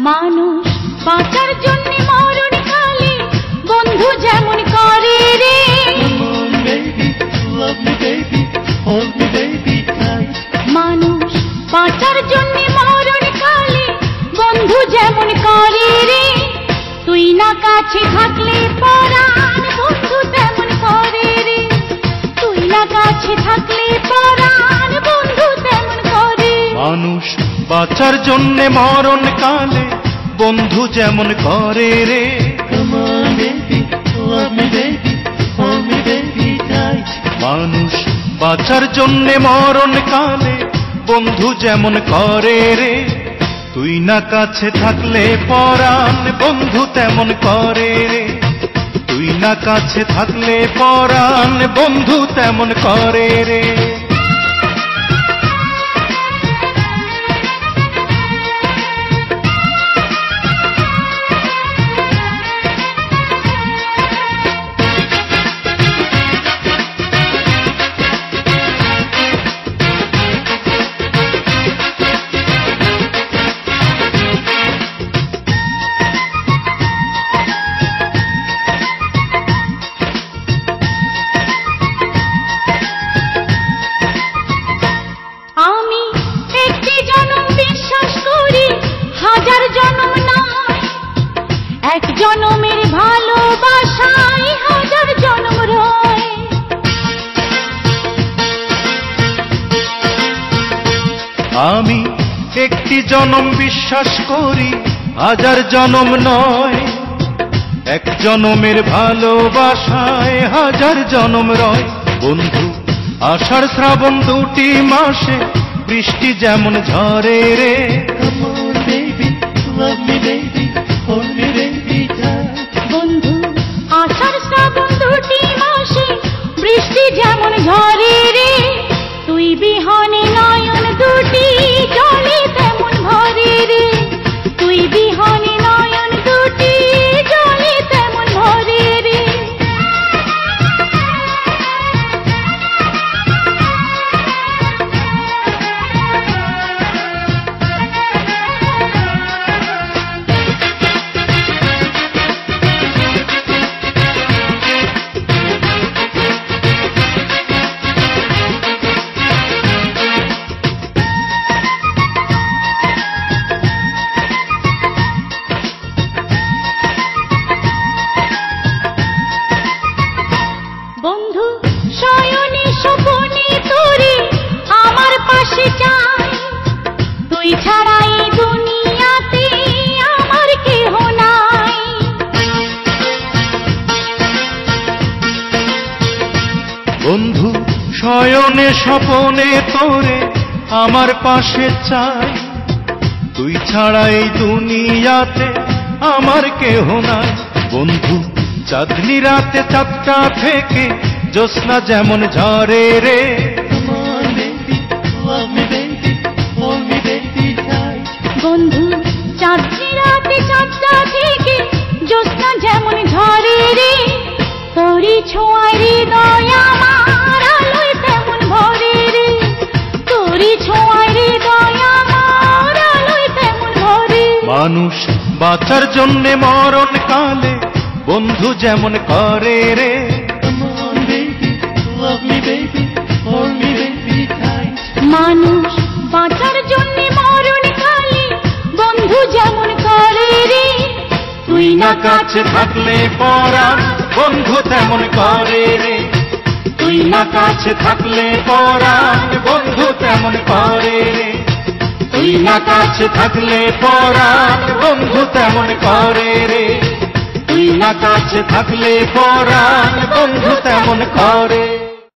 মানুষ বাঁচার জন্য মরণ কালে বন্ধু যেমন করে রে। মানুষ বাঁচার জন্য মরণ কালে বন্ধু যেমন করে রে। তুই না কাছে থাকলে পরাণ বন্ধু তেমন করে রে। তুই না কাছে থাকলে পরাণ বন্ধু তেমন করে। মানুষ বাঁচার জন্যে মরণ কালে বন্ধু যেমন করে রে। মানুষ বাঁচার জন্যে মরণ কালে বন্ধু যেমন করে রে। তুই না কাছে থাকলে পরাণ বন্ধু তেমন করে রে। তুই না কাছে থাকলে পরাণ বন্ধু তেমন করে রে। এক জনমের ভালোবাসায় হাজার জনম রয়। আমি একটি জনম বিশ্বাস করি হাজার জনম নয়। এক জনমের ভালোবাসায় হাজার জনম রয়। বন্ধু আষাঢ় শ্রাবণ দুটি মাসে বৃষ্টি যেমন ঝরে রে। বন্ধু আষাঢ় শ্রাবণ দুটি মাসে বৃষ্টি যেমন ঝরে রে। তুই বিহনে নয়ন দুটি জলে তেমন ভরে রে। তুই বিহনে নয়ন দুটি জলে তেমন ভরে রে। বন্ধু শয়নে স্বপনে তোরে আমার পাশে চাই। তুই ছাড়া এই দুনিয়াতে আমার কেহ নাই। বন্ধু শয়নে স্বপনে তোরে আমার পাশে চাই। তুই ছাড়া এই দুনিয়াতে আমার কেহ নাই। বন্ধু চাঁদনি রাতে চাঁদটা থেকে জ্যোৎস্না যেমন ঝরে রে। বন্ধু চাঁদনি রাতে চাঁদটা থেকে জ্যোৎস্না যেমন ঝরে রে। তোরি ছোঁয়ায় হৃদয় আমার আলোয় তেমন ভরে রে। তোরি ছোঁয়ায় হৃদয় আমার আলোয় তেমন ভরে। মানুষ বাঁচার জন্যে মরণ কালে বন্ধু যেমন করে রে। মানুষ বাঁচার জন্য মরণ কালে বন্ধু যেমন করে রে। তুই না কাছে থাকলে পরাণ বন্ধু তেমন করে রে। তুই না কাছে থাকলে পরাণ বন্ধু তেমন করে রে। তুই না কাছে থাকলে পরাণ বন্ধু তেমন করে রে। তুই না কাছে থাকলে পরাণ বন্ধু তেমন করে।